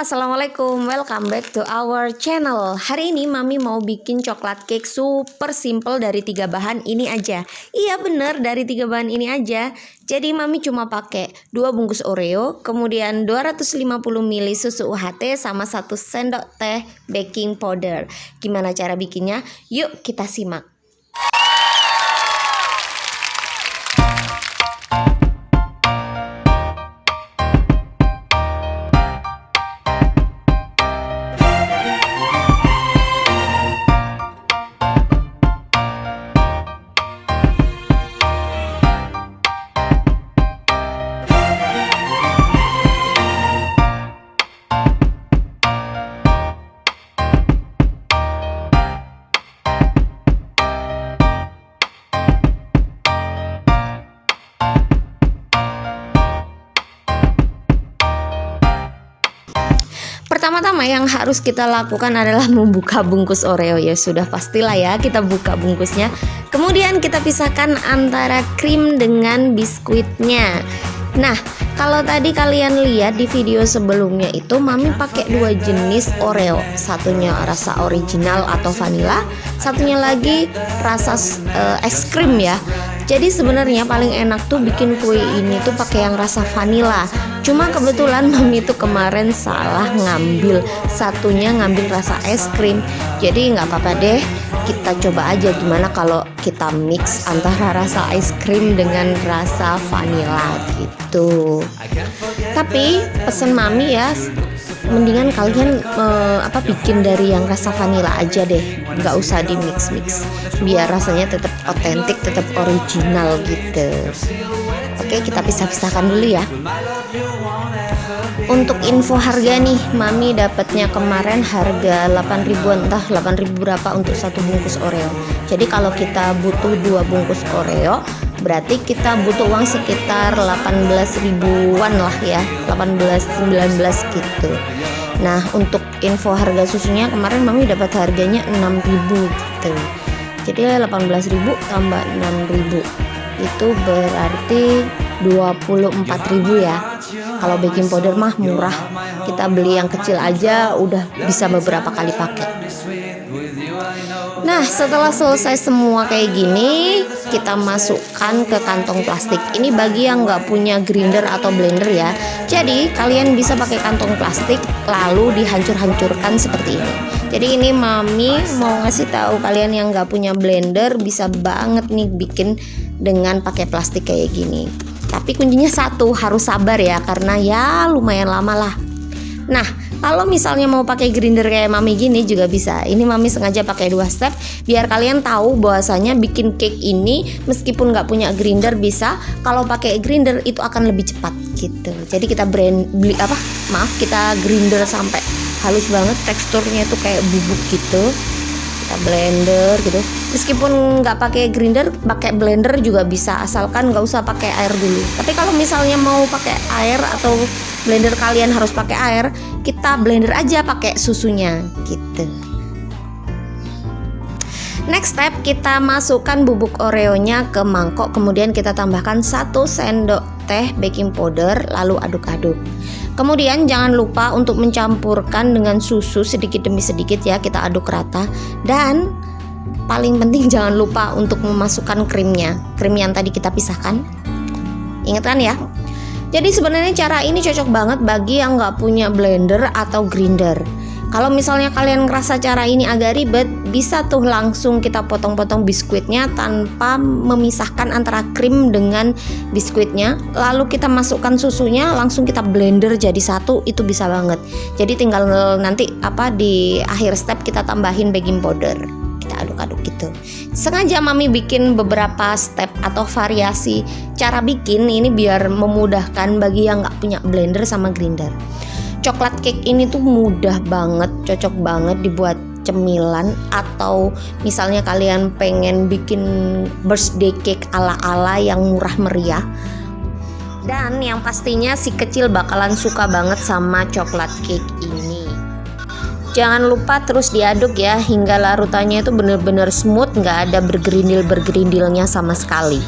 Assalamualaikum, welcome back to our channel. Hari ini Mami mau bikin coklat cake super simple dari 3 bahan ini aja. Iya bener, dari 3 bahan ini aja. Jadi Mami cuma pakai 2 bungkus Oreo, kemudian 250 ml susu UHT sama 1 sendok teh baking powder. Gimana cara bikinnya? Yuk kita simak. Pertama-tama yang harus kita lakukan adalah membuka bungkus Oreo. Ya sudah pastilah ya, kita buka bungkusnya. Kemudian kita pisahkan antara krim dengan biskuitnya. Nah, kalau tadi kalian lihat di video sebelumnya itu Mami pakai 2 jenis Oreo. Satunya rasa original atau vanilla, satunya lagi rasa es krim ya. Jadi sebenarnya paling enak tuh bikin kue ini tuh pakai yang rasa vanilla. Cuma kebetulan Mami tuh kemarin salah ngambil, satunya ngambil rasa es krim. Jadi nggak apa-apa deh, kita coba aja gimana kalau kita mix antara rasa es krim dengan rasa vanilla gitu. Tapi pesen Mami ya, mendingan kalian bikin dari yang rasa vanilla aja deh, nggak usah di mix biar rasanya tetap otentik, tetap original gitu. Oke, kita pisah-pisahkan dulu ya. Untuk info harga nih, Mami dapatnya kemarin harga 8 ribuan, entah 8 ribu berapa untuk 1 bungkus Oreo. Jadi kalau kita butuh 2 bungkus Oreo, berarti kita butuh uang sekitar 18 ribuan lah ya, 18-19 gitu. Nah, untuk info harga susunya kemarin Mami dapat harganya 6 ribu gitu. Jadi 18 ribu tambah 6 ribu itu berarti 24 ribu ya. Kalau baking powder mah murah, kita beli yang kecil aja udah bisa beberapa kali pakai. Nah, setelah selesai semua kayak gini, kita masukkan ke kantong plastik. Ini bagi yang nggak punya grinder atau blender ya. Jadi kalian bisa pakai kantong plastik lalu dihancur-hancurkan seperti ini. Jadi ini Mami mau ngasih tahu kalian yang nggak punya blender bisa banget nih bikin dengan pakai plastik kayak gini. Tapi kuncinya satu, harus sabar ya, karena ya lumayan lama lah. Nah, kalau misalnya mau pakai grinder kayak Mami gini juga bisa. Ini Mami sengaja pakai 2 step biar kalian tahu bahwasanya bikin cake ini meskipun nggak punya grinder bisa. Kalau pakai grinder itu akan lebih cepat gitu. Jadi kita kita grinder sampai halus banget, teksturnya itu kayak bubuk gitu. Kita blender gitu. Meskipun nggak pakai grinder, pakai blender juga bisa, asalkan nggak usah pakai air dulu. Tapi kalau misalnya mau pakai air atau blender kalian harus pakai air, kita blender aja pakai susunya gitu. Next step, kita masukkan bubuk Oreonya ke mangkok, kemudian kita tambahkan 1 sendok teh baking powder, lalu aduk-aduk. Kemudian jangan lupa untuk mencampurkan dengan susu sedikit demi sedikit ya, kita aduk rata. Dan paling penting jangan lupa untuk memasukkan krimnya, krim yang tadi kita pisahkan. Ingat kan ya? Jadi sebenarnya cara ini cocok banget bagi yang nggak punya blender atau grinder. Kalau misalnya kalian ngerasa cara ini agak ribet, bisa tuh langsung kita potong-potong biskuitnya tanpa memisahkan antara krim dengan biskuitnya. Lalu kita masukkan susunya, langsung kita blender jadi satu, itu bisa banget. Jadi tinggal nanti di akhir step kita tambahin baking powder. Kita aduk-aduk gitu. Sengaja Mami bikin beberapa step atau variasi cara bikin ini biar memudahkan bagi yang nggak punya blender sama grinder. Coklat cake ini tuh mudah banget, cocok banget dibuat cemilan, atau misalnya kalian pengen bikin birthday cake ala-ala yang murah meriah. Dan yang pastinya si kecil bakalan suka banget sama coklat cake ini. Jangan lupa terus diaduk ya hingga larutannya itu bener-bener smooth, nggak ada bergerindil-bergerindilnya sama sekali.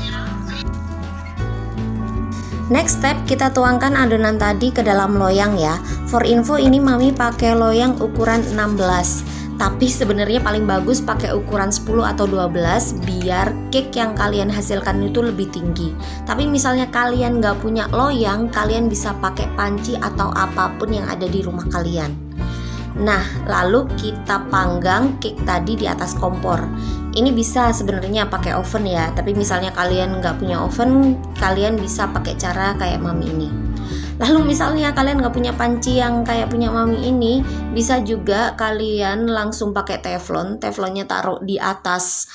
Next step, kita tuangkan adonan tadi ke dalam loyang ya. For info, ini Mami pakai loyang ukuran 16. Tapi sebenarnya paling bagus pakai ukuran 10 atau 12 biar cake yang kalian hasilkan itu lebih tinggi. Tapi misalnya kalian nggak punya loyang, kalian bisa pakai panci atau apapun yang ada di rumah kalian. Nah, lalu kita panggang cake tadi di atas kompor. Ini bisa sebenarnya pakai oven ya, tapi misalnya kalian nggak punya oven, kalian bisa pakai cara kayak Mami ini. Lalu misalnya kalian nggak punya panci yang kayak punya Mami ini, bisa juga kalian langsung pakai teflon. Teflonnya taruh di atas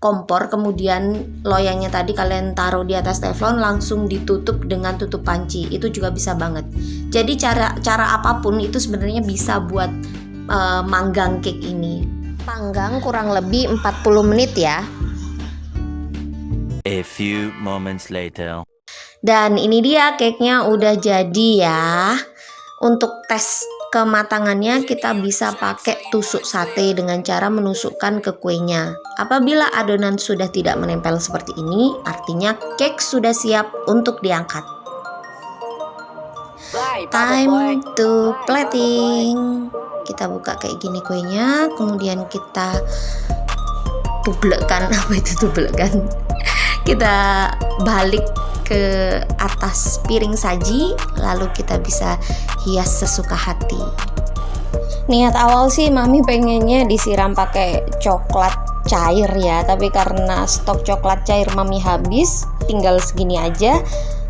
kompor, kemudian loyangnya tadi kalian taruh di atas teflon, langsung ditutup dengan tutup panci. Itu juga bisa banget. Jadi cara apapun itu sebenarnya bisa buat manggang cake ini. Panggang kurang lebih 40 menit ya. A few moments later. Dan ini dia cake-nya udah jadi ya. Untuk tes kematangannya kita bisa pakai tusuk sate dengan cara menusukkan ke kuenya. Apabila adonan sudah tidak menempel seperti ini, artinya cake sudah siap untuk diangkat. Time to plating. Kita buka kayak gini kuenya, kemudian kita tublekkan. Apa itu tublekkan? Kita balik ke atas piring saji, lalu kita bisa hias sesuka hati. Niat awal sih Mami pengennya disiram pakai coklat cair ya, tapi karena stok coklat cair Mami habis, tinggal segini aja.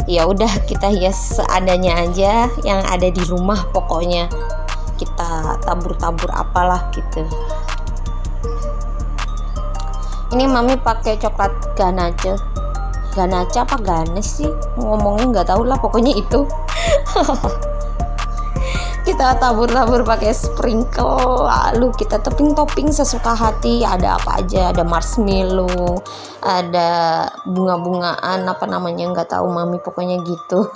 Ya udah, kita hias seadanya aja yang ada di rumah, pokoknya kita tabur-tabur apalah gitu. Ini Mami pakai coklat ganache apa ganes sih ngomongnya, nggak tahu lah, pokoknya itu. Kita tabur-tabur pakai sprinkle, lalu kita topping sesuka hati. Ada apa aja, ada marshmallow, ada bunga-bungaan, apa namanya nggak tahu Mami, pokoknya gitu.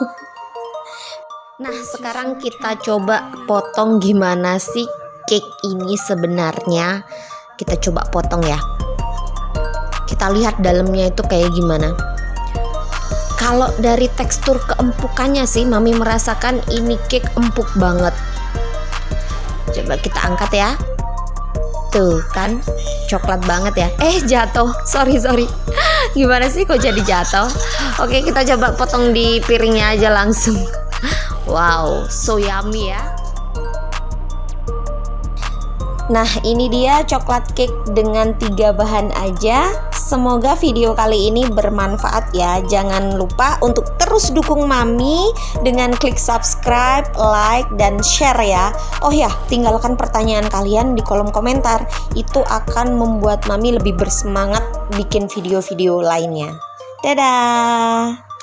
Nah, sekarang kita coba potong gimana sih cake ini sebenarnya. Kita coba potong ya. Kita lihat dalamnya itu kayak gimana. Kalau dari tekstur keempukannya sih Mami merasakan ini cake empuk banget. Coba kita angkat ya. Tuh kan, coklat banget ya. Jatuh, sorry. Gimana sih kok jadi jatuh? Oke, kita coba potong di piringnya aja langsung. Wow, so yummy ya. Nah, ini dia coklat cake dengan 3 bahan aja. Semoga video kali ini bermanfaat ya. Jangan lupa untuk terus dukung Mami dengan klik subscribe, like, dan share ya. Oh ya, tinggalkan pertanyaan kalian di kolom komentar. Itu akan membuat Mami lebih bersemangat bikin video-video lainnya. Dadah!